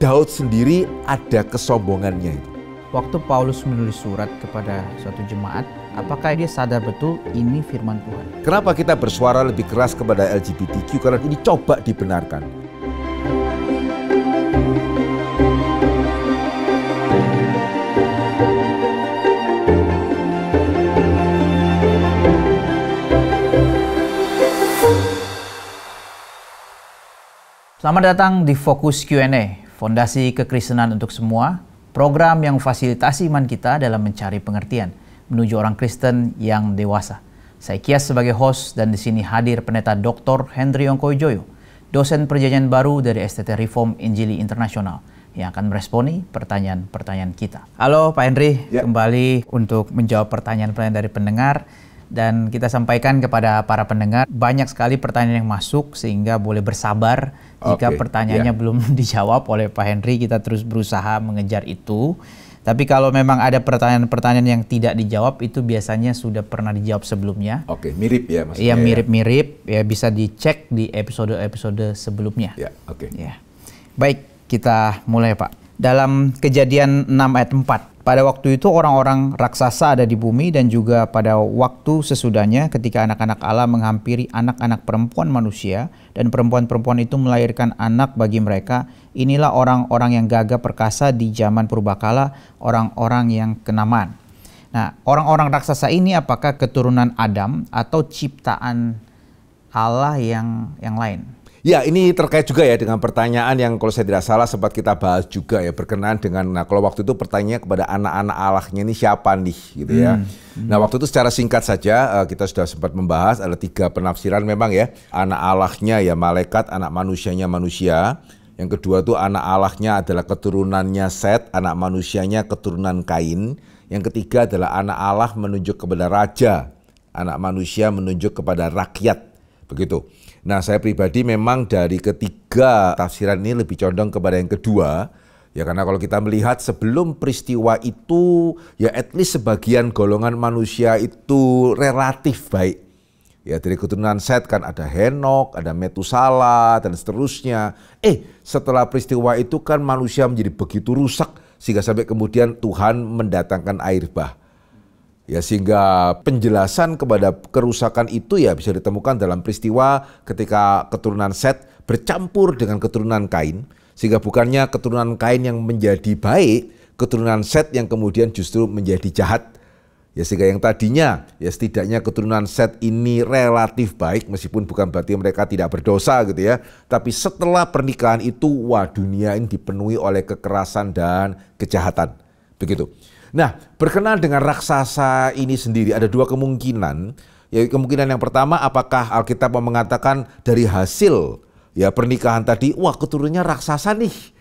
Daud sendiri ada kesombongannya itu. Waktu Paulus menulis surat kepada suatu jemaat, apakah dia sadar betul ini firman Tuhan? Kenapa kita bersuara lebih keras kepada LGBTQ? Karena ini coba dibenarkan. Selamat datang di Fokus Q&A, Fondasi Kekristenan untuk Semua, program yang memfasilitasi iman kita dalam mencari pengertian menuju orang Kristen yang dewasa. Saya Kias sebagai host dan di sini hadir Pendeta Dr. Henry Ongkoijoyo, dosen Perjanjian Baru dari STT Reform Injili Internasional, yang akan meresponi pertanyaan-pertanyaan kita. Halo Pak Henry, kembali untuk menjawab pertanyaan-pertanyaan dari pendengar. Dan kita sampaikan kepada para pendengar, banyak sekali pertanyaan yang masuk sehingga boleh bersabar jika pertanyaannya belum dijawab oleh Pak Henry. Kita terus berusaha mengejar itu. Tapi kalau memang ada pertanyaan-pertanyaan yang tidak dijawab, itu biasanya sudah pernah dijawab sebelumnya. Oke, mirip ya maksudnya. Iya, mirip-mirip. Ya, bisa dicek di episode-episode sebelumnya. Ya, oke. Ya. Baik, kita mulai Pak. Dalam Kejadian 6 ayat 4. Pada waktu itu orang-orang raksasa ada di bumi dan juga pada waktu sesudahnya ketika anak-anak Allah menghampiri anak-anak perempuan manusia dan perempuan-perempuan itu melahirkan anak bagi mereka. Inilah orang-orang yang gagah perkasa di zaman purbakala, orang-orang yang kenamaan. Nah, orang-orang raksasa ini apakah keturunan Adam atau ciptaan Allah yang lain? Ya, ini terkait juga ya dengan pertanyaan yang kalau saya tidak salah sempat kita bahas juga ya, berkenaan dengan, nah kalau waktu itu pertanyaannya kepada anak-anak Allahnya ini siapa nih gitu ya. Nah waktu itu secara singkat saja kita sudah sempat membahas, ada 3 penafsiran memang ya. Anak Allahnya ya malaikat, anak manusianya manusia. Yang kedua tuh anak Allahnya adalah keturunannya Set, anak manusianya keturunan Kain. Yang ketiga adalah anak Allah menunjuk kepada raja, anak manusia menunjuk kepada rakyat, begitu. Nah saya pribadi memang dari ketiga tafsiran ini lebih condong kepada yang kedua. Ya karena kalau kita melihat sebelum peristiwa itu ya at least sebagian golongan manusia itu relatif baik. Ya dari keturunan Set kan ada Henok, ada Metusala dan seterusnya. Setelah peristiwa itu kan manusia menjadi begitu rusak sehingga sampai kemudian Tuhan mendatangkan air bah. Ya sehingga penjelasan kepada kerusakan itu ya bisa ditemukan dalam peristiwa ketika keturunan Set bercampur dengan keturunan Kain. Sehingga bukannya keturunan Kain yang menjadi baik, keturunan Set yang kemudian justru menjadi jahat. Ya sehingga yang tadinya ya setidaknya keturunan Set ini relatif baik meskipun bukan berarti mereka tidak berdosa gitu ya. Tapi setelah pernikahan itu wah dunia ini dipenuhi oleh kekerasan dan kejahatan. Begitu. Nah, berkenaan dengan raksasa ini sendiri ada 2 kemungkinan. Ya, kemungkinan yang pertama apakah Alkitab mengatakan dari hasil ya pernikahan tadi, wah keturunannya raksasa nih.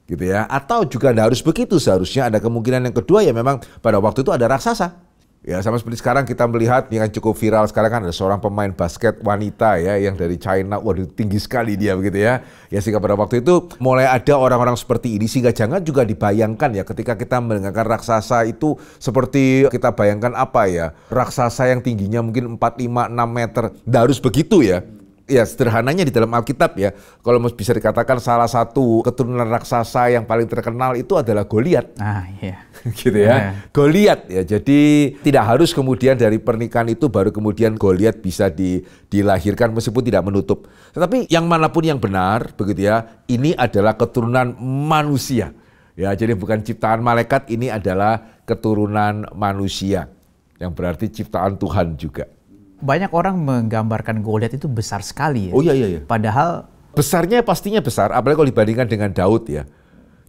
Gitu ya. Atau juga tidak harus begitu, seharusnya ada kemungkinan yang kedua ya memang pada waktu itu ada raksasa. Ya sama seperti sekarang kita melihat yang cukup viral sekarang kan ada seorang pemain basket wanita ya yang dari China, waduh tinggi sekali dia begitu ya. Ya sehingga pada waktu itu mulai ada orang-orang seperti ini sehingga jangan juga dibayangkan ya ketika kita mendengarkan raksasa itu seperti kita bayangkan apa ya, raksasa yang tingginya mungkin 4, 5, 6 meter, tidak harus begitu ya. Ya sederhananya di dalam Alkitab ya, kalau bisa dikatakan salah satu keturunan raksasa yang paling terkenal itu adalah Goliat. Gitu ya, Goliat ya. Jadi tidak harus kemudian dari pernikahan itu baru kemudian Goliat bisa dilahirkan meskipun tidak menutup. Tetapi yang manapun yang benar begitu ya, ini adalah keturunan manusia. Ya, jadi bukan ciptaan malaikat, ini adalah keturunan manusia yang berarti ciptaan Tuhan juga. Banyak orang menggambarkan Goliat itu besar sekali ya. Oh iya. Padahal besarnya pastinya besar, apalagi kalau dibandingkan dengan Daud ya.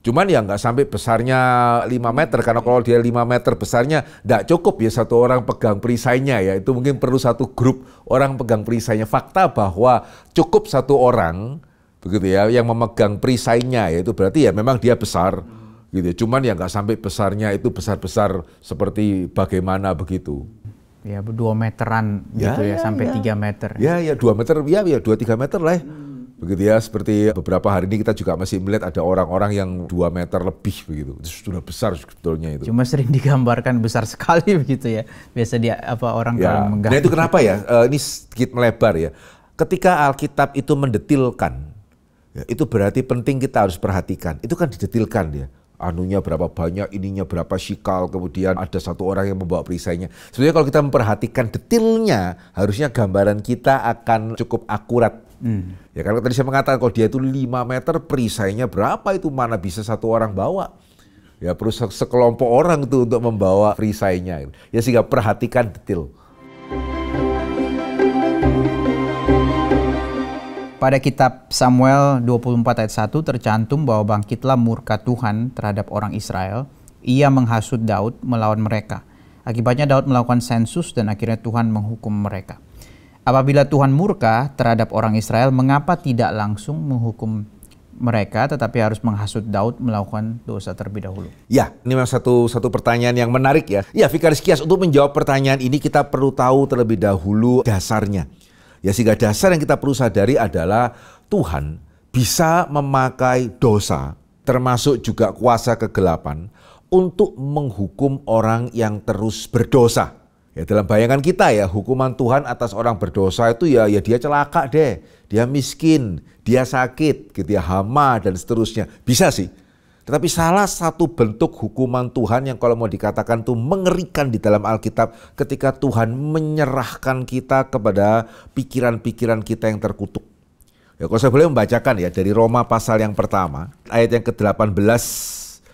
Cuman ya nggak sampai besarnya 5 meter, karena kalau dia 5 meter besarnya nggak cukup ya satu orang pegang perisainya ya. Itu mungkin perlu satu grup orang pegang perisainya. Fakta bahwa cukup satu orang begitu ya yang memegang perisainya ya, itu berarti ya memang dia besar gitu. Cuman ya nggak sampai besarnya itu besar-besar seperti bagaimana begitu. Ya 2 meteran gitu ya sampai 3 meter. Ya 2 meter, ya 2-3 meter lah. Begitu ya, seperti beberapa hari ini kita juga masih melihat ada orang-orang yang 2 meter lebih begitu. Itu sudah besar sebetulnya itu. Cuma sering digambarkan besar sekali begitu ya. Biasa dia orang kalau menggambar. Nah itu kenapa ya? Ini sedikit melebar ya. Ketika Alkitab itu mendetilkan Ya, itu berarti penting kita harus perhatikan. Itu kan didetilkan dia. Anunya berapa banyak, ininya berapa shikal, kemudian ada satu orang yang membawa perisainya. Sebenarnya kalau kita memperhatikan detailnya, harusnya gambaran kita akan cukup akurat. Ya kan tadi saya mengatakan kalau dia itu 5 meter, perisainya berapa itu mana bisa satu orang bawa. Ya perlu sekelompok orang itu untuk membawa perisainya. Ya sehingga perhatikan detail. Pada kitab Samuel 24 ayat 1 tercantum bahwa bangkitlah murka Tuhan terhadap orang Israel. Ia menghasut Daud melawan mereka. Akibatnya Daud melakukan sensus dan akhirnya Tuhan menghukum mereka. Apabila Tuhan murka terhadap orang Israel, mengapa tidak langsung menghukum mereka tetapi harus menghasut Daud melakukan dosa terlebih dahulu? Ya, ini memang satu pertanyaan yang menarik ya. Ya, Vikaris Kias, untuk menjawab pertanyaan ini kita perlu tahu terlebih dahulu dasarnya. Ya, sehingga dasar yang kita perlu sadari adalah Tuhan bisa memakai dosa, termasuk juga kuasa kegelapan, untuk menghukum orang yang terus berdosa. Ya, dalam bayangan kita ya, hukuman Tuhan atas orang berdosa itu ya dia celaka deh, dia miskin, dia sakit, gitu ya, hama dan seterusnya. Bisa sih. Tetapi salah satu bentuk hukuman Tuhan yang kalau mau dikatakan itu mengerikan di dalam Alkitab ketika Tuhan menyerahkan kita kepada pikiran-pikiran kita yang terkutuk. Ya, kalau saya boleh membacakan ya dari Roma pasal yang pertama, ayat yang ke-18.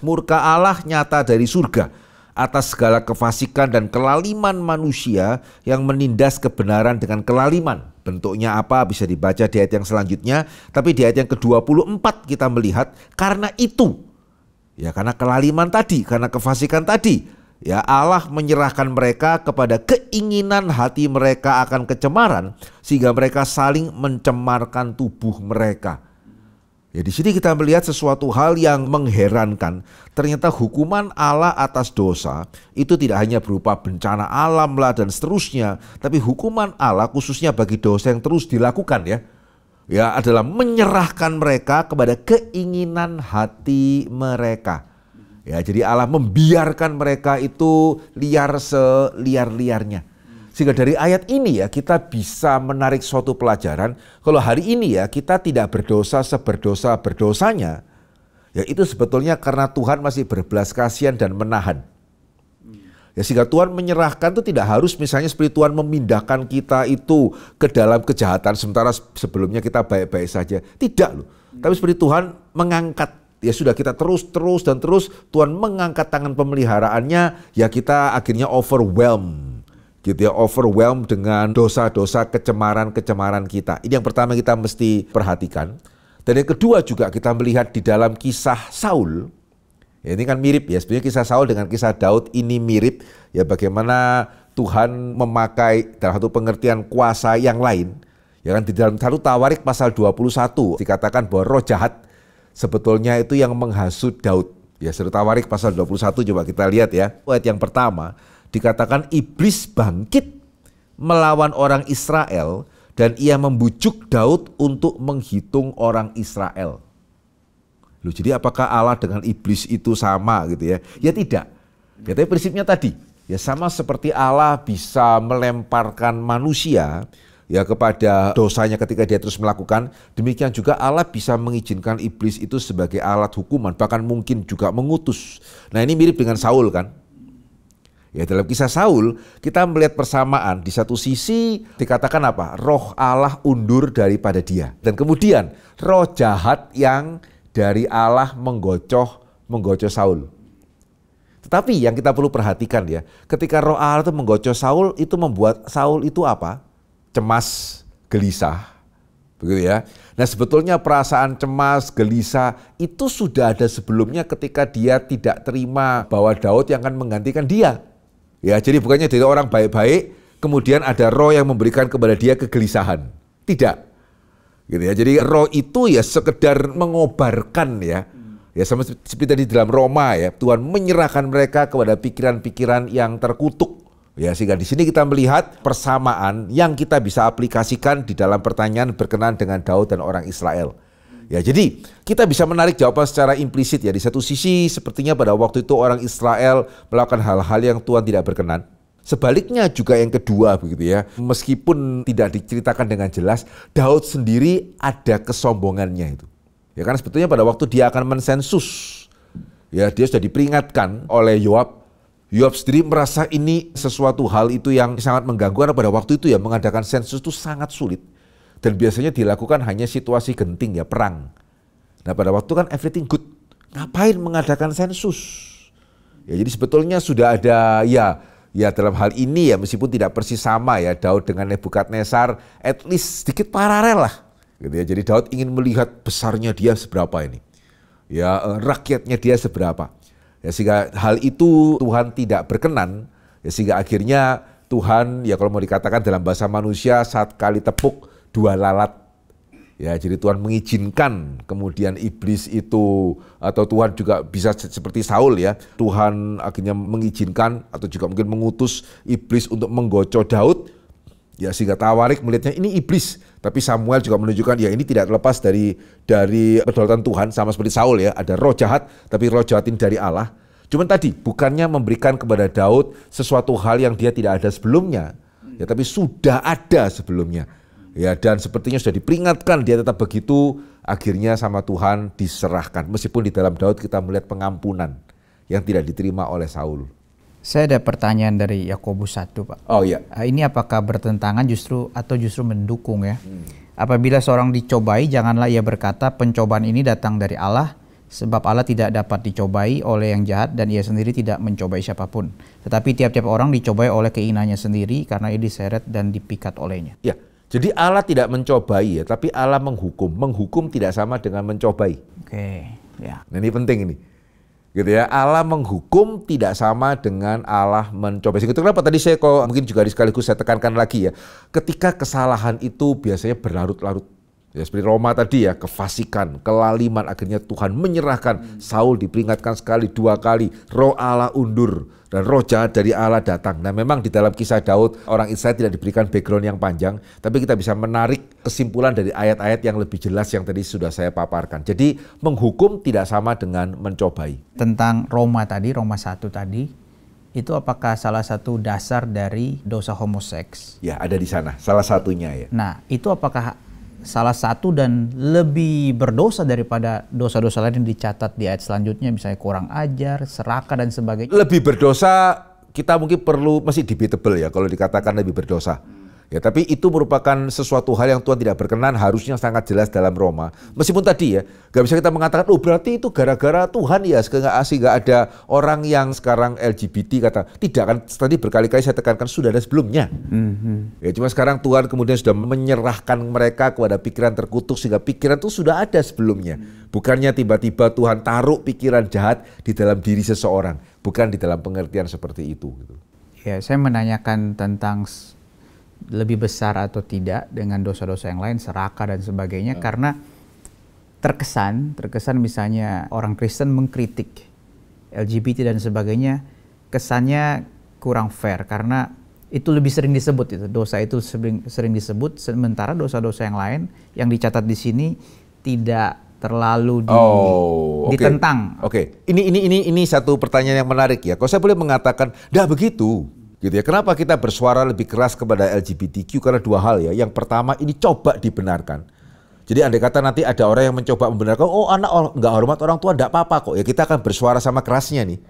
Murka Allah nyata dari surga atas segala kefasikan dan kelaliman manusia yang menindas kebenaran dengan kelaliman. Bentuknya apa bisa dibaca di ayat yang selanjutnya. Tapi di ayat yang ke-24 kita melihat karena itu. Ya karena kelaliman tadi, karena kefasikan tadi, ya Allah menyerahkan mereka kepada keinginan hati mereka akan kecemaran sehingga mereka saling mencemarkan tubuh mereka. Ya di sini kita melihat sesuatu hal yang mengherankan. Ternyata hukuman Allah atas dosa itu tidak hanya berupa bencana alam lah dan seterusnya, tapi hukuman Allah khususnya bagi dosa yang terus dilakukan ya adalah menyerahkan mereka kepada keinginan hati mereka. Ya, jadi Allah membiarkan mereka itu liar seliar-liarnya. Sehingga dari ayat ini ya kita bisa menarik suatu pelajaran. Kalau hari ini ya kita tidak berdosa seberdosa-berdosanya. Ya itu sebetulnya karena Tuhan masih berbelas kasihan dan menahan. Ya, sehingga Tuhan menyerahkan itu tidak harus misalnya seperti Tuhan memindahkan kita itu ke dalam kejahatan sementara sebelumnya kita baik-baik saja. Tidak loh. Tapi seperti Tuhan mengangkat. Ya sudah kita terus Tuhan mengangkat tangan pemeliharaannya. Ya kita akhirnya overwhelmed. Gitu ya, overwhelmed dengan dosa-dosa kecemaran kita. Ini yang pertama kita mesti perhatikan. Dan yang kedua juga kita melihat di dalam kisah Saul. Ya, ini kan mirip ya, sebenarnya kisah Saul dengan kisah Daud ini mirip ya bagaimana Tuhan memakai dalam satu pengertian kuasa yang lain. Ya kan di dalam 1 Tawarik pasal 21 dikatakan bahwa roh jahat sebetulnya itu yang menghasut Daud. Ya 1 Tawarik pasal 21 coba kita lihat ya. Ayat yang pertama dikatakan iblis bangkit melawan orang Israel dan ia membujuk Daud untuk menghitung orang Israel. Loh, jadi apakah Allah dengan iblis itu sama gitu ya? Ya tidak. Ya, tapi prinsipnya tadi, ya sama seperti Allah bisa melemparkan manusia ya kepada dosanya ketika dia terus melakukan, demikian juga Allah bisa mengizinkan iblis itu sebagai alat hukuman, bahkan mungkin juga mengutus. Nah, ini mirip dengan Saul kan? Ya, dalam kisah Saul kita melihat persamaan. Di satu sisi dikatakan apa? Roh Allah undur daripada dia. Dan kemudian roh jahat yang dari Allah menggocoh Saul. Tetapi yang kita perlu perhatikan ya, ketika roh Allah itu menggocoh Saul, itu membuat Saul itu apa? Cemas, gelisah. Begitu ya. Nah sebetulnya perasaan cemas, gelisah itu sudah ada sebelumnya ketika dia tidak terima bahwa Daud yang akan menggantikan dia. Ya, jadi bukannya dari orang baik-baik, kemudian ada roh yang memberikan kepada dia kegelisahan. Tidak. Gitu ya. Jadi roh itu ya sekedar mengobarkan ya. Ya sama seperti tadi dalam Roma ya, Tuhan menyerahkan mereka kepada pikiran-pikiran yang terkutuk. Ya, sehingga di sini kita melihat persamaan yang kita bisa aplikasikan di dalam pertanyaan berkenaan dengan Daud dan orang Israel. Ya, jadi kita bisa menarik jawaban secara implisit ya. Di satu sisi sepertinya pada waktu itu orang Israel melakukan hal-hal yang Tuhan tidak berkenan. Sebaliknya juga yang kedua begitu ya. Meskipun tidak diceritakan dengan jelas, Daud sendiri ada kesombongannya itu. Ya kan sebetulnya pada waktu dia akan mensensus, ya dia sudah diperingatkan oleh Yoab. Yoab sendiri merasa ini sesuatu hal itu yang sangat mengganggu karena pada waktu itu ya mengadakan sensus itu sangat sulit. Dan biasanya dilakukan hanya situasi genting ya, perang. Nah pada waktu kan everything good. Ngapain mengadakan sensus? Ya jadi sebetulnya sudah ada ya dalam hal ini ya meskipun tidak persis sama ya Daud dengan Nebukadnezar, at least sedikit paralel lah. Gitu ya. Jadi Daud ingin melihat besarnya dia seberapa ini. Ya rakyatnya dia seberapa. Ya sehingga hal itu Tuhan tidak berkenan. Ya sehingga akhirnya Tuhan ya kalau mau dikatakan dalam bahasa manusia saat kali tepuk dua lalat. Ya jadi Tuhan mengizinkan kemudian iblis itu atau Tuhan juga bisa seperti Saul ya. Tuhan akhirnya mengizinkan atau juga mungkin mengutus iblis untuk menggocok Daud. Ya sehingga Tawarik melihatnya ini iblis, tapi Samuel juga menunjukkan ya ini tidak terlepas dari kedaulatan Tuhan sama seperti Saul ya, ada roh jahat tapi roh jahat ini dari Allah. Cuman tadi bukannya memberikan kepada Daud sesuatu hal yang dia tidak ada sebelumnya, ya tapi sudah ada sebelumnya. Ya dan sepertinya sudah diperingatkan dia tetap begitu, akhirnya sama Tuhan diserahkan. Meskipun di dalam Daud kita melihat pengampunan yang tidak diterima oleh Saul. Saya ada pertanyaan dari Yakobus 1, Pak. Oh iya. Ini apakah bertentangan justru mendukung ya? Apabila seorang dicobai, janganlah ia berkata pencobaan ini datang dari Allah, sebab Allah tidak dapat dicobai oleh yang jahat dan ia sendiri tidak mencobai siapapun. Tetapi tiap-tiap orang dicobai oleh keinginannya sendiri karena ia diseret dan dipikat olehnya. Ya, jadi Allah tidak mencobai ya, tapi Allah menghukum. Menghukum tidak sama dengan mencobai. Oke, ya. Nah ini penting ini. Gitu ya, Allah menghukum tidak sama dengan Allah mencobai. Itu kenapa tadi saya mungkin juga sekaligus saya tekankan lagi ya. Ketika kesalahan itu biasanya berlarut-larut. Ya seperti Roma tadi ya, kefasikan, kelaliman, akhirnya Tuhan menyerahkan. Saul diperingatkan sekali, dua kali, roh Allah undur dan roh jahat dari Allah datang. Nah memang di dalam kisah Daud, orang Israel tidak diberikan background yang panjang, tapi kita bisa menarik kesimpulan dari ayat-ayat yang lebih jelas yang tadi sudah saya paparkan. Jadi menghukum tidak sama dengan mencobai. Tentang Roma 1 tadi, itu apakah salah satu dasar dari dosa homoseks? Ya ada di sana, salah satunya ya. Nah itu apakah salah satu dan lebih berdosa daripada dosa-dosa lain yang dicatat di ayat selanjutnya, misalnya kurang ajar, serakah dan sebagainya? Lebih berdosa kita mungkin masih debatable ya kalau dikatakan lebih berdosa. Ya, tapi itu merupakan sesuatu hal yang Tuhan tidak berkenan, harusnya sangat jelas dalam Roma. Meskipun tadi ya, gak bisa kita mengatakan, oh berarti itu gara-gara Tuhan ya, sehingga ada orang yang sekarang LGBT kata. Tidak kan, tadi berkali-kali saya tekankan sudah ada sebelumnya. Ya, cuma sekarang Tuhan kemudian sudah menyerahkan mereka kepada pikiran terkutuk, sehingga pikiran itu sudah ada sebelumnya. Bukannya tiba-tiba Tuhan taruh pikiran jahat di dalam diri seseorang. Bukan di dalam pengertian seperti itu. Ya, saya menanyakan tentang lebih besar atau tidak dengan dosa-dosa yang lain, serakah dan sebagainya, karena terkesan misalnya orang Kristen mengkritik LGBT dan sebagainya, kesannya kurang fair karena itu lebih sering disebut, itu dosa itu sering disebut, sementara dosa-dosa yang lain yang dicatat di sini tidak terlalu ditentang. Oke. Ini satu pertanyaan yang menarik ya. Kalau saya boleh mengatakan, dah begitu. Gitu ya. Kenapa kita bersuara lebih keras kepada LGBTQ? Karena dua hal ya. Yang pertama ini coba dibenarkan. Jadi andai kata nanti ada orang yang mencoba membenarkan, oh anak nggak hormat orang tua, enggak apa-apa kok. Ya kita akan bersuara sama kerasnya nih.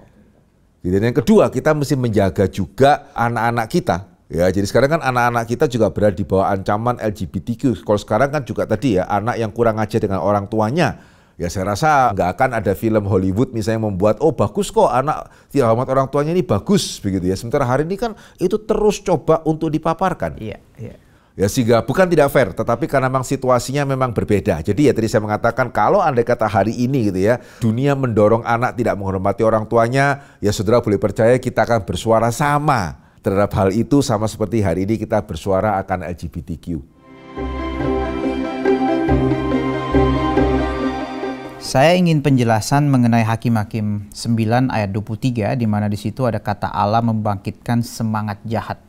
Gitu. Dan yang kedua kita mesti menjaga juga anak-anak kita. Ya jadi sekarang kan anak-anak kita juga berada di bawah ancaman LGBTQ. Kalau sekarang kan juga tadi ya anak yang kurang ajar dengan orang tuanya. Ya saya rasa nggak akan ada film Hollywood misalnya membuat, oh bagus kok anak tidak hormat orang tuanya ini bagus begitu ya. Sementara hari ini kan itu terus coba untuk dipaparkan. Iya. Ya sehingga bukan tidak fair, tetapi karena memang situasinya memang berbeda. Jadi ya tadi saya mengatakan kalau andai kata hari ini gitu ya, dunia mendorong anak tidak menghormati orang tuanya, ya saudara boleh percaya kita akan bersuara sama terhadap hal itu sama seperti hari ini kita bersuara akan LGBTQ. Saya ingin penjelasan mengenai Hakim-Hakim 9 ayat 23 di mana di situ ada kata Allah membangkitkan semangat jahat.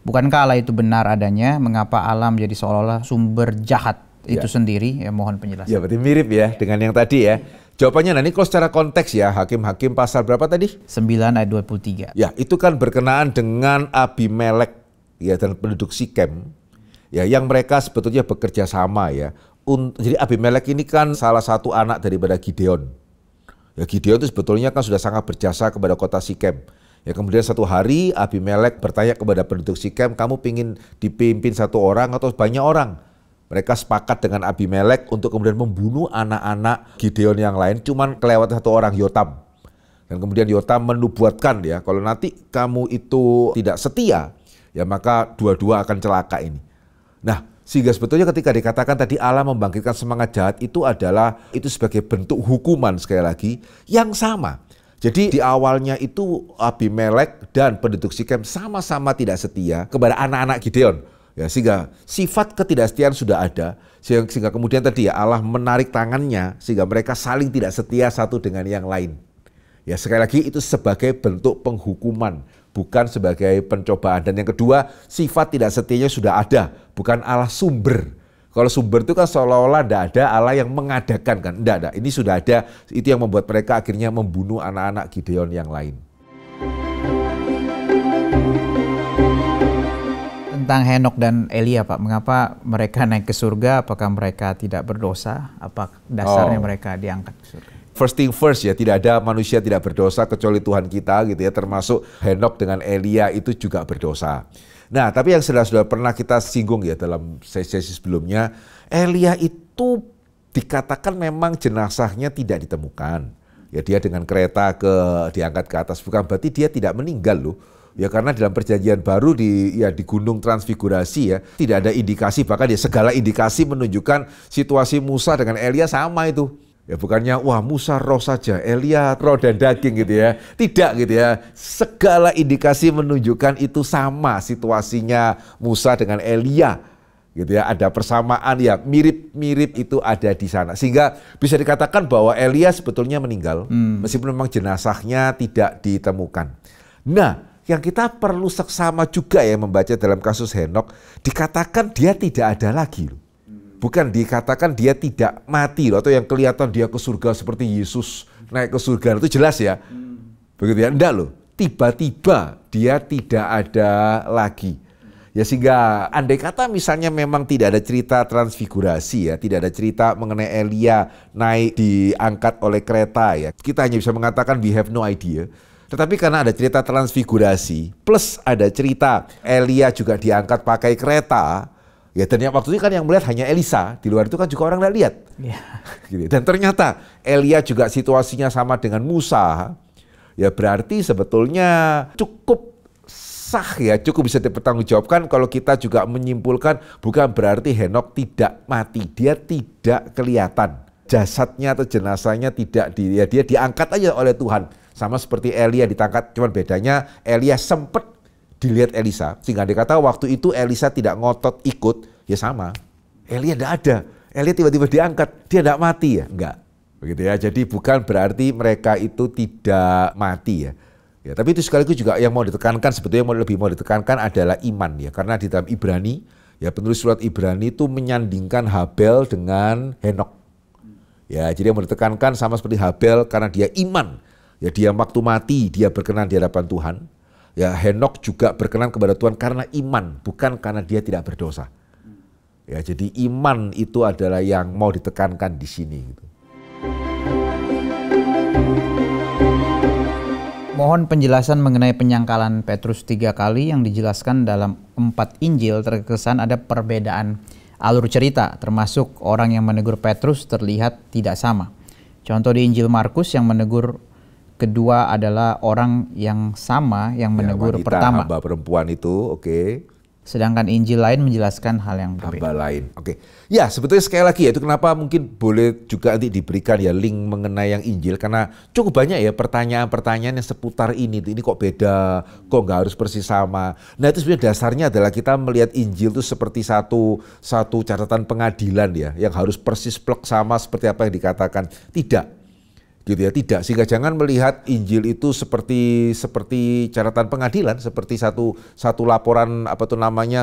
Bukankah Allah itu benar adanya? Mengapa Allah menjadi seolah-olah sumber jahat itu sendiri? Ya mohon penjelasan. Ya berarti mirip ya dengan yang tadi ya. Jawabannya nanti kalau secara konteks ya, Hakim-Hakim pasal berapa tadi? 9 ayat 23. Ya, itu kan berkenaan dengan Abimelek ya dan penduduk Sikem. Ya, yang mereka sebetulnya bekerja sama ya Jadi Abimelek ini kan salah satu anak daripada Gideon. Ya, Gideon itu sebetulnya kan sudah sangat berjasa kepada kota Sikem. Ya, kemudian satu hari Abimelek bertanya kepada penduduk Sikem, kamu ingin dipimpin satu orang atau banyak orang? Mereka sepakat dengan Abimelek untuk kemudian membunuh anak-anak Gideon yang lain, cuman kelewatan satu orang, Yotam. Dan kemudian Yotam menubuatkan ya, kalau nanti kamu itu tidak setia, ya maka dua-dua akan celaka ini. Nah, sehingga sebetulnya ketika dikatakan tadi Allah membangkitkan semangat jahat itu adalah itu sebagai bentuk hukuman sekali lagi yang sama. Jadi di awalnya itu Abimelek dan penduduk Sikem sama-sama tidak setia kepada anak-anak Gideon. Ya, sehingga sifat ketidaksetiaan sudah ada, sehingga kemudian tadi ya Allah menarik tangannya sehingga mereka saling tidak setia satu dengan yang lain. Ya, sekali lagi itu sebagai bentuk penghukuman, bukan sebagai pencobaan. Dan yang kedua, sifat tidak setianya sudah ada, bukan Allah sumber. Kalau sumber itu kan seolah-olah tidak ada Allah yang mengadakan kan. Tidak. Ini sudah ada, itu yang membuat mereka akhirnya membunuh anak-anak Gideon yang lain. Tentang Henok dan Elia, Pak, mengapa mereka naik ke surga? Apakah mereka tidak berdosa? Apa dasarnya mereka diangkat ke surga? First thing first ya, tidak ada manusia tidak berdosa kecuali Tuhan kita gitu ya, termasuk Henok dengan Elia itu juga berdosa. Nah, tapi yang sudah pernah kita singgung ya dalam sesi sebelumnya, Elia itu dikatakan memang jenazahnya tidak ditemukan. Ya, dia dengan kereta diangkat ke atas, bukan berarti dia tidak meninggal loh. Ya, karena dalam perjanjian baru di Gunung Transfigurasi ya, tidak ada indikasi, bahkan ya segala indikasi menunjukkan situasi Musa dengan Elia sama itu. Ya, bukannya wah Musa roh saja, Elia roh dan daging gitu ya. Tidak gitu ya. Segala indikasi menunjukkan itu sama situasinya Musa dengan Elia. Gitu ya, ada persamaan ya, mirip-mirip itu ada di sana. Sehingga bisa dikatakan bahwa Elia sebetulnya meninggal meskipun memang jenazahnya tidak ditemukan. Nah, yang kita perlu seksama juga ya membaca dalam kasus Henok, dikatakan dia tidak ada lagi loh. Bukan dikatakan dia tidak mati loh, atau yang kelihatan dia ke surga seperti Yesus naik ke surga, itu jelas ya. Begitu ya, enggak loh. Tiba-tiba dia tidak ada lagi. Ya, sehingga andai kata misalnya memang tidak ada cerita transfigurasi ya, tidak ada cerita mengenai Elia naik diangkat oleh kereta ya, kita hanya bisa mengatakan we have no idea. Tetapi karena ada cerita transfigurasi, plus ada cerita Elia juga diangkat pakai kereta, ya ternyata waktu itu kan yang melihat hanya Elisa, di luar itu kan juga orang tidak lihat. Yeah. Dan ternyata Elia juga situasinya sama dengan Musa, ya berarti sebetulnya cukup sah ya, cukup bisa dipertanggungjawabkan kalau kita juga menyimpulkan bukan berarti Henok tidak mati, dia tidak kelihatan. Jasadnya atau jenazahnya tidak dia diangkat aja oleh Tuhan. Sama seperti Elia ditangkat, cuman bedanya Elia sempat dilihat Elisa. Sehingga dikata waktu itu Elisa tidak ngotot ikut, ya sama. Elia tidak ada, Elia tiba-tiba diangkat, dia tidak mati ya, enggak. Begitu ya, jadi bukan berarti mereka itu tidak mati ya. Ya, tapi itu sekaligus juga yang mau ditekankan, sebetulnya yang lebih mau ditekankan adalah iman ya. Karena di dalam Ibrani, ya penulis surat Ibrani itu menyandingkan Habel dengan Henok. Ya, jadi yang mau ditekankan sama seperti Habel karena dia iman. Ya, dia waktu mati dia berkenan di hadapan Tuhan. Ya, Henok juga berkenan kepada Tuhan karena iman, bukan karena dia tidak berdosa. Ya, jadi iman itu adalah yang mau ditekankan di sini gitu. Mohon penjelasan mengenai penyangkalan Petrus 3 kali yang dijelaskan dalam 4 Injil. Terkesan ada perbedaan alur cerita, termasuk orang yang menegur Petrus terlihat tidak sama. Contoh di Injil Markus yang menegur kedua adalah orang yang sama yang menegur wanita, pertama. Hamba perempuan itu, oke. Sedangkan Injil lain menjelaskan hal yang berbeda. Hamba lain, oke. Ya, sebetulnya sekali lagi ya, itu kenapa mungkin boleh juga nanti diberikan ya link mengenai yang Injil, karena cukup banyak ya pertanyaan-pertanyaan yang seputar ini kok beda, kok nggak harus persis sama. Nah, itu sebenarnya dasarnya adalah kita melihat Injil itu seperti satu catatan pengadilan ya, yang harus persis plek sama seperti apa yang dikatakan. Tidak. Gitu ya, tidak. Sehingga jangan melihat Injil itu seperti catatan pengadilan, seperti satu laporan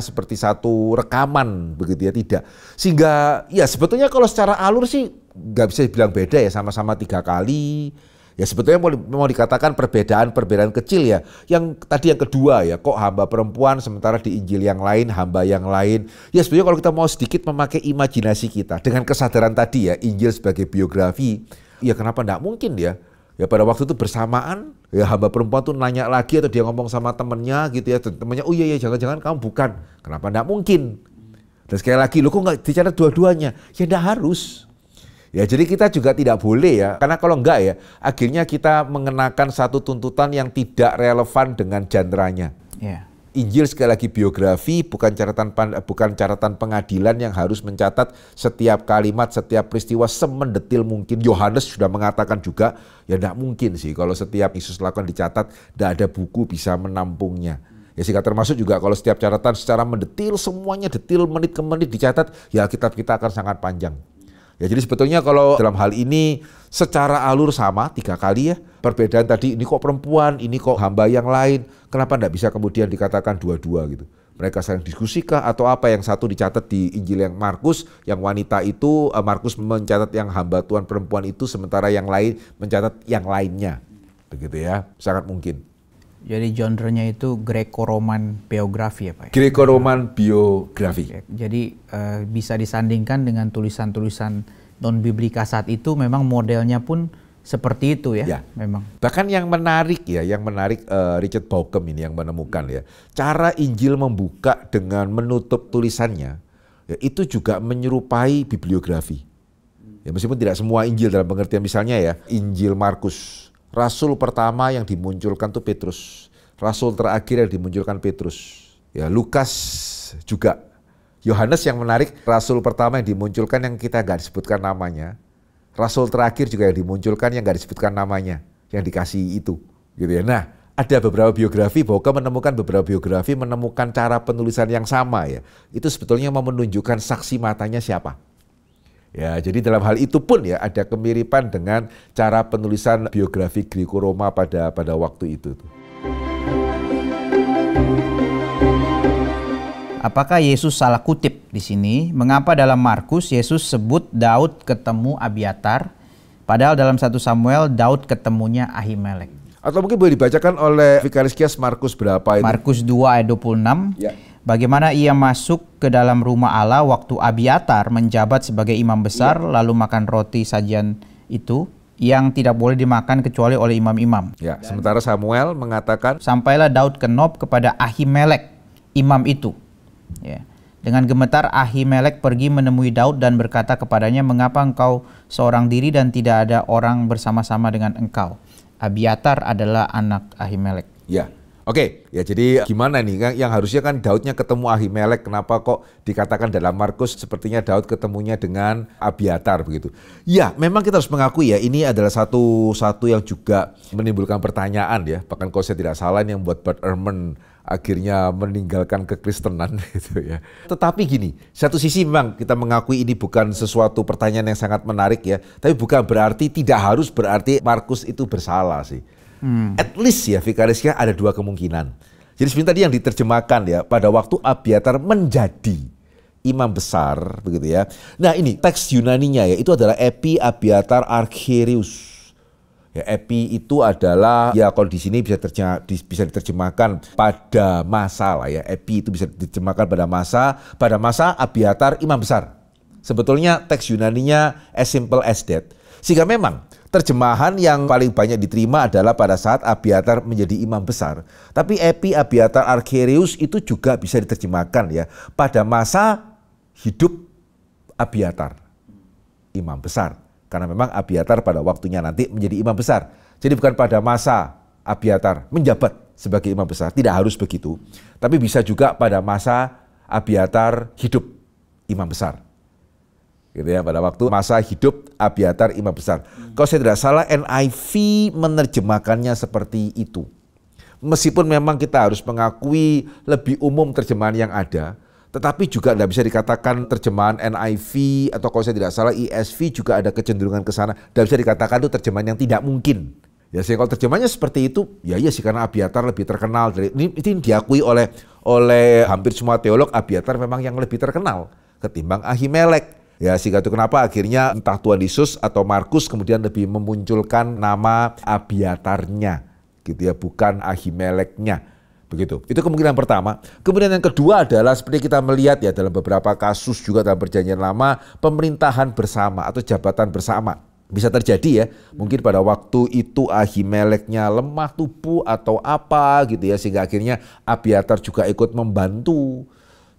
seperti satu rekaman begitu ya, tidak. Sehingga ya sebetulnya kalau secara alur sih nggak bisa dibilang beda ya, sama-sama 3 kali Ya sebetulnya mau dikatakan perbedaan kecil ya. Yang tadi yang kedua ya, kok hamba perempuan sementara di Injil yang lain hamba yang lain. Ya sebetulnya kalau kita mau sedikit memakai imajinasi kita dengan kesadaran tadi ya, Injil sebagai biografi, ya kenapa enggak mungkin ya? Ya pada waktu itu bersamaan, ya hamba perempuan tuh nanya lagi atau dia ngomong sama temennya gitu ya, temennya, oh iya jangan-jangan kamu bukan. Kenapa enggak mungkin? Dan sekali lagi, lo kok nggak dicatat dua-duanya? Ya enggak harus. Ya jadi kita juga tidak boleh ya, karena kalau enggak ya, akhirnya kita mengenakan satu tuntutan yang tidak relevan dengan genre-nya. Yeah. Injil sekali lagi biografi, bukan catatan pengadilan yang harus mencatat setiap kalimat, setiap peristiwa semendetil mungkin. Yohanes sudah mengatakan juga, ya enggak mungkin sih kalau setiap Yesus lakukan dicatat, enggak ada buku bisa menampungnya. Ya sehingga termasuk juga kalau setiap catatan secara mendetil, semuanya detil menit ke menit dicatat, ya kitab kita akan sangat panjang. Ya jadi sebetulnya kalau dalam hal ini secara alur sama 3 kali ya. Perbedaan tadi ini kok perempuan, ini kok hamba yang lain. Kenapa enggak bisa kemudian dikatakan dua-dua gitu. Mereka saling diskusikah atau apa, yang satu dicatat di Injil yang Markus, yang wanita itu Markus mencatat yang hamba Tuhan perempuan itu, sementara yang lain mencatat yang lainnya. Begitu ya, sangat mungkin. Jadi genrenya itu Greco-Roman biografi ya Pak? Greco-Roman biografi. Jadi bisa disandingkan dengan tulisan-tulisan non-biblika saat itu, memang modelnya pun seperti itu ya, memang. Bahkan yang menarik Richard Bauckham ini yang menemukan ya, cara Injil membuka dengan menutup tulisannya, ya, itu juga menyerupai bibliografi. Ya meskipun tidak semua Injil dalam pengertian, misalnya ya, Injil Markus. Rasul pertama yang dimunculkan itu Petrus. Rasul terakhir yang dimunculkan Petrus. Ya, Lukas juga. Yohanes yang menarik, rasul pertama yang dimunculkan yang kita nggak disebutkan namanya. Rasul terakhir juga yang dimunculkan yang nggak disebutkan namanya, yang dikasih itu. Gitu ya. Nah, ada beberapa biografi, Bauckham menemukan beberapa biografi menemukan cara penulisan yang sama ya. Itu sebetulnya mau menunjukkan saksi matanya siapa. Ya, jadi dalam hal itu pun ya ada kemiripan dengan cara penulisan biografi Greco-Roma pada waktu itu. Apakah Yesus salah kutip di sini? Mengapa dalam Markus Yesus sebut Daud ketemu Abiatar, padahal dalam 1 Samuel Daud ketemunya Ahimelek? Atau mungkin boleh dibacakan oleh Vikaris Kias Markus berapa itu? Markus 2 ayat 26. Ya. Bagaimana ia masuk ke dalam rumah Allah waktu Abiatar menjabat sebagai imam besar, lalu makan roti sajian itu yang tidak boleh dimakan kecuali oleh imam-imam. Ya, sementara Samuel mengatakan, sampailah Daud ke Nob kepada Ahimelek, imam itu. Ya. Dengan gemetar Ahimelek pergi menemui Daud dan berkata kepadanya, mengapa engkau seorang diri dan tidak ada orang bersama-sama dengan engkau? Abiatar adalah anak Ahimelek. Ya. Oke, ya jadi gimana nih, yang harusnya kan Daudnya ketemu Ahimelek, kenapa kok dikatakan dalam Markus sepertinya Daud ketemunya dengan Abiatar begitu. Ya, memang kita harus mengakui ya, ini adalah satu yang juga menimbulkan pertanyaan ya, bahkan kalau saya tidak salah ini yang buat Bart Ehrman akhirnya meninggalkan kekristenan gitu ya. Tetapi gini, satu sisi memang kita mengakui ini bukan sesuatu pertanyaan yang sangat menarik ya, tapi bukan berarti, tidak harus berarti Markus itu bersalah sih. At least ya Vikarisnya ada 2 kemungkinan. Jadi sebenarnya tadi yang diterjemahkan ya, pada waktu Abiatar menjadi imam besar begitu ya. Nah ini teks Yunaninya ya, itu adalah Epi Abiatar Archereus. Ya, Epi itu adalah ya kalau di sini bisa diterjemahkan pada masa lah ya. Epi itu bisa diterjemahkan pada masa Abiatar imam besar. Sebetulnya teks Yunaninya as simple as that. Sehingga memang terjemahan yang paling banyak diterima adalah pada saat Abiatar menjadi imam besar. Tapi Epi Abiatar Archereus itu juga bisa diterjemahkan ya pada masa hidup Abiatar, imam besar. Karena memang Abiatar pada waktunya nanti menjadi imam besar. Jadi bukan pada masa Abiatar menjabat sebagai imam besar, tidak harus begitu. Tapi bisa juga pada masa Abiatar hidup imam besar. Gitu ya, pada waktu masa hidup Abiatar imam besar. Kalau saya tidak salah NIV menerjemahkannya seperti itu. Meskipun memang kita harus mengakui lebih umum terjemahan yang ada, tetapi juga tidak bisa dikatakan terjemahan NIV atau kalau saya tidak salah ESV juga ada kecenderungan ke sana. Tidak bisa dikatakan itu terjemahan yang tidak mungkin. Ya sehingga kalau terjemahannya seperti itu, ya iya sih karena Abiatar lebih terkenal. Ini diakui oleh hampir semua teolog, Abiatar memang yang lebih terkenal ketimbang Ahimelek. Ya, sehingga itu kenapa akhirnya entah Tuhan Yesus atau Markus kemudian lebih memunculkan nama Abiatarnya, gitu ya, bukan Ahimeleknya. Begitu. Itu kemungkinan pertama. Kemudian yang kedua adalah seperti kita melihat ya dalam beberapa kasus juga dalam Perjanjian Lama, pemerintahan bersama atau jabatan bersama. Bisa terjadi ya, mungkin pada waktu itu Ahimeleknya lemah tubuh atau apa gitu ya, sehingga akhirnya Abiatar juga ikut membantu.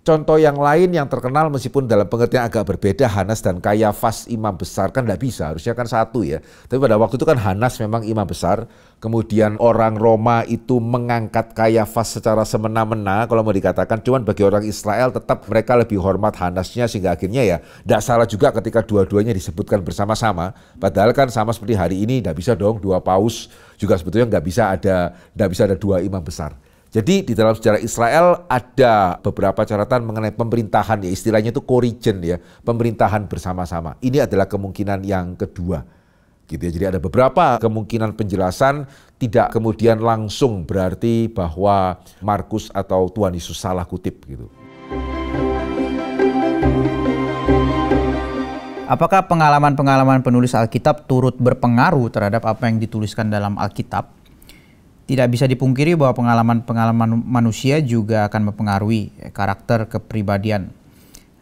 Contoh yang lain yang terkenal meskipun dalam pengertian agak berbeda, Hanas dan Kayafas imam besar, kan tidak bisa, harusnya kan satu ya. Tapi pada waktu itu kan Hanas memang imam besar, kemudian orang Roma itu mengangkat Kayafas secara semena-mena kalau mau dikatakan, cuman bagi orang Israel tetap mereka lebih hormat Hanasnya, sehingga akhirnya ya tidak salah juga ketika dua-duanya disebutkan bersama-sama. Padahal kan sama seperti hari ini tidak bisa dong dua paus, juga sebetulnya tidak bisa ada dua imam besar. Jadi di dalam sejarah Israel ada beberapa catatan mengenai pemerintahan, ya istilahnya itu co-regent ya, pemerintahan bersama-sama. Ini adalah kemungkinan yang kedua. Gitu ya. Jadi ada beberapa kemungkinan penjelasan, tidak kemudian langsung berarti bahwa Markus atau Tuhan Yesus salah kutip gitu. Apakah pengalaman-pengalaman penulis Alkitab turut berpengaruh terhadap apa yang dituliskan dalam Alkitab? Tidak bisa dipungkiri bahwa pengalaman-pengalaman manusia juga akan mempengaruhi karakter kepribadian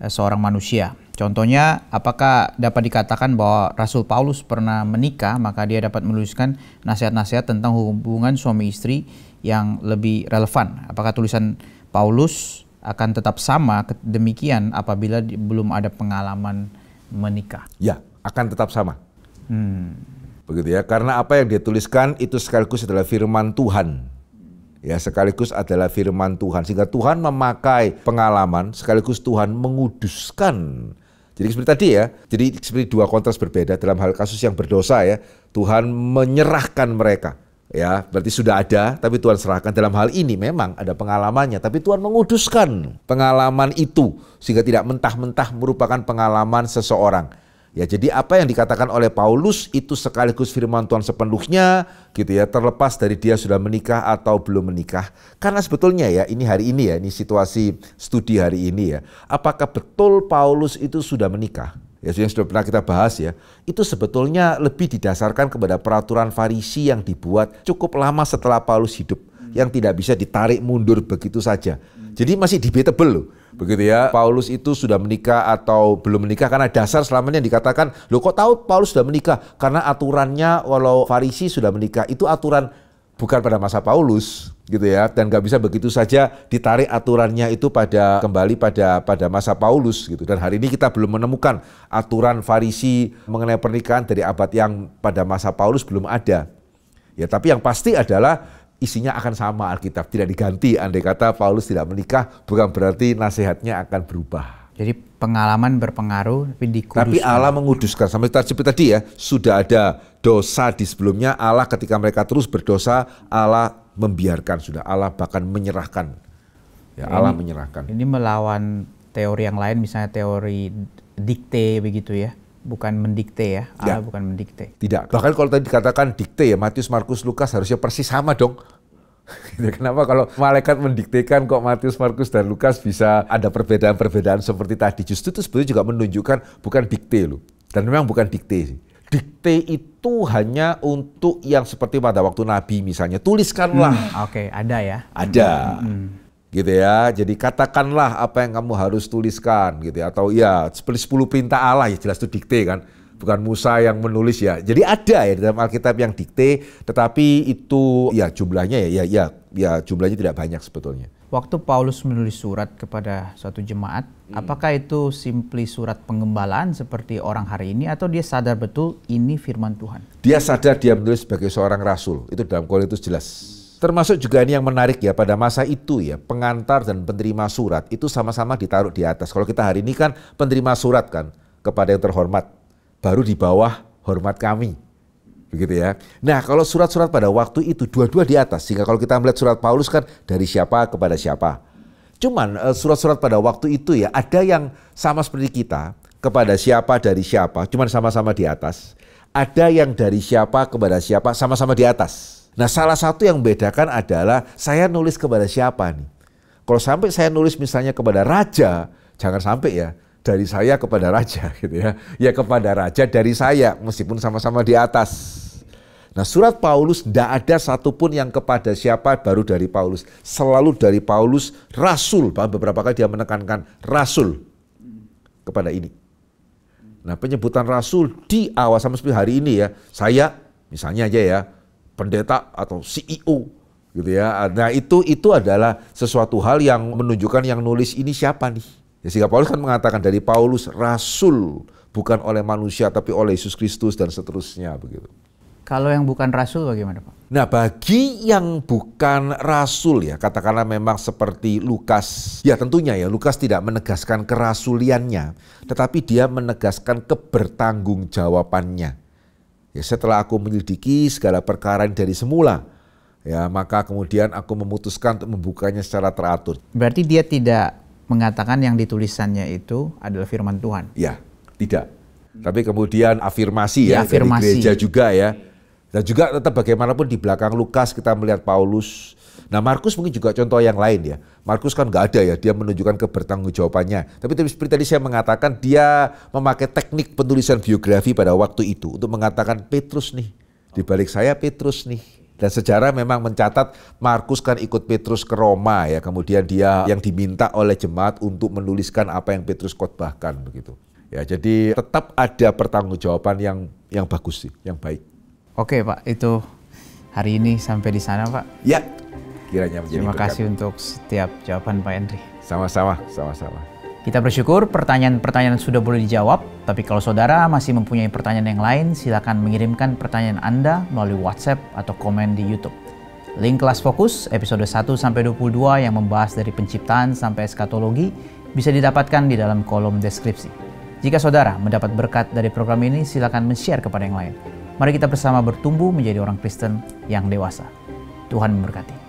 seorang manusia. Contohnya, apakah dapat dikatakan bahwa Rasul Paulus pernah menikah, maka dia dapat menuliskan nasihat-nasihat tentang hubungan suami istri yang lebih relevan? Apakah tulisan Paulus akan tetap sama demikian apabila belum ada pengalaman menikah? Ya, akan tetap sama. Begitu ya, karena apa yang dia tuliskan itu sekaligus adalah firman Tuhan. Ya, sekaligus adalah firman Tuhan, sehingga Tuhan memakai pengalaman sekaligus Tuhan menguduskan. Jadi seperti tadi ya, jadi seperti dua konteks berbeda. Dalam hal kasus yang berdosa ya, Tuhan menyerahkan mereka. Ya, berarti sudah ada, tapi Tuhan serahkan. Dalam hal ini memang ada pengalamannya, tapi Tuhan menguduskan pengalaman itu sehingga tidak mentah-mentah merupakan pengalaman seseorang. Ya, jadi apa yang dikatakan oleh Paulus itu sekaligus firman Tuhan sepenuhnya gitu ya, terlepas dari dia sudah menikah atau belum menikah. Karena sebetulnya ya, ini hari ini ya, ini situasi studi hari ini ya. Apakah betul Paulus itu sudah menikah? Ya, yang sudah pernah kita bahas ya. Itu sebetulnya lebih didasarkan kepada peraturan Farisi yang dibuat cukup lama setelah Paulus hidup, yang tidak bisa ditarik mundur begitu saja. Jadi masih debatable loh. Begitu ya, Paulus itu sudah menikah atau belum menikah, karena dasar selamanya dikatakan, loh kok tahu Paulus sudah menikah? Karena aturannya walau Farisi sudah menikah, itu aturan bukan pada masa Paulus gitu ya, dan nggak bisa begitu saja ditarik aturannya itu kembali pada masa Paulus gitu. Dan hari ini kita belum menemukan aturan Farisi mengenai pernikahan dari abad yang pada masa Paulus belum ada. Ya, tapi yang pasti adalah isinya akan sama Alkitab, tidak diganti. Andai kata Paulus tidak menikah, bukan berarti nasihatnya akan berubah. Jadi pengalaman berpengaruh, tapi dikuduskan. Tapi Allah menguduskan. Sampai seperti tadi ya, sudah ada dosa di sebelumnya. Allah ketika mereka terus berdosa, Allah membiarkan sudah. Allah bahkan menyerahkan. Ya, Allah menyerahkan. Ini melawan teori yang lain, misalnya teori dikte begitu ya. Bukan mendikte ya, Allah bukan mendikte. Tidak, bahkan kalau tadi dikatakan dikte ya, Matius, Markus, Lukas harusnya persis sama dong. Kenapa kalau malaikat mendiktekan kok Matius, Markus, dan Lukas bisa ada perbedaan-perbedaan seperti tadi? Justru itu sebetulnya juga menunjukkan bukan dikte loh. Dan memang bukan dikte sih. Dikte itu hanya untuk yang seperti pada waktu Nabi misalnya, tuliskanlah. Oke, ada ya. Ada. Gitu ya, jadi katakanlah apa yang kamu harus tuliskan gitu ya, atau ya seperti 10 perintah Allah, ya jelas itu dikte kan, bukan Musa yang menulis ya. Jadi ada ya di dalam Alkitab yang dikte, tetapi itu ya jumlahnya ya jumlahnya tidak banyak sebetulnya. Waktu Paulus menulis surat kepada suatu jemaat, apakah itu simply surat pengembalaan seperti orang hari ini, atau dia sadar betul ini firman Tuhan? Dia sadar dia menulis sebagai seorang rasul, itu dalam Korintus jelas. Termasuk juga ini yang menarik ya, pada masa itu ya, pengantar dan penerima surat itu sama-sama ditaruh di atas. Kalau kita hari ini kan penerima surat kan kepada yang terhormat, baru di bawah hormat kami. Begitu ya. Nah, kalau surat-surat pada waktu itu dua-dua di atas, sehingga kalau kita melihat surat Paulus kan dari siapa kepada siapa. Cuman surat-surat pada waktu itu ya, ada yang sama seperti kita, kepada siapa dari siapa, cuman sama-sama di atas. Ada yang dari siapa kepada siapa, sama-sama di atas. Nah, salah satu yang membedakan adalah saya nulis kepada siapa nih. Kalau sampai saya nulis misalnya kepada raja, jangan sampai ya, dari saya kepada raja gitu ya. Ya kepada raja dari saya meskipun sama-sama di atas. Nah surat Paulus tidak ada satupun yang kepada siapa baru dari Paulus. Selalu dari Paulus rasul. Bahkan beberapa kali dia menekankan rasul kepada ini. Nah penyebutan rasul di awal sama seperti hari ini ya. Saya misalnya aja ya pendeta atau CEO gitu ya. Nah itu adalah sesuatu hal yang menunjukkan yang nulis ini siapa nih. Ya, sehingga Paulus kan mengatakan dari Paulus rasul bukan oleh manusia tapi oleh Yesus Kristus dan seterusnya begitu. Kalau yang bukan rasul bagaimana Pak? Nah bagi yang bukan rasul ya katakanlah memang seperti Lukas. Ya tentunya ya Lukas tidak menegaskan kerasuliannya. Tetapi dia menegaskan kebertanggungjawabannya. Ya setelah aku menyelidiki segala perkara dari semula. Ya maka kemudian aku memutuskan untuk membukanya secara teratur. Berarti dia tidak mengatakan yang ditulisannya itu adalah firman Tuhan? Ya tidak. Tapi kemudian afirmasi ya afirmasi. Dari gereja juga ya. Dan juga tetap bagaimanapun di belakang Lukas kita melihat Paulus. Nah Markus mungkin juga contoh yang lain ya. Markus kan nggak ada ya, dia menunjukkan kebertanggungjawabannya. Tapi seperti tadi saya mengatakan dia memakai teknik penulisan biografi pada waktu itu. Untuk mengatakan Petrus nih, di balik saya Petrus nih. Dan sejarah memang mencatat Markus kan ikut Petrus ke Roma ya. Kemudian dia yang diminta oleh jemaat untuk menuliskan apa yang Petrus khotbahkan begitu. Ya jadi tetap ada pertanggungjawaban yang bagus sih, yang baik. Oke Pak, itu hari ini sampai di sana Pak. Ya, kiranya menjadi Terima berkat. kasih untuk setiap jawaban Pak Henry. Sama-sama. Kita bersyukur pertanyaan-pertanyaan sudah boleh dijawab, tapi kalau saudara masih mempunyai pertanyaan yang lain, silakan mengirimkan pertanyaan Anda melalui WhatsApp atau komen di YouTube. Link kelas fokus episode 1-22 yang membahas dari penciptaan sampai eskatologi bisa didapatkan di dalam kolom deskripsi. Jika saudara mendapat berkat dari program ini, silakan men-share kepada yang lain. Mari kita bersama bertumbuh menjadi orang Kristen yang dewasa. Tuhan memberkati.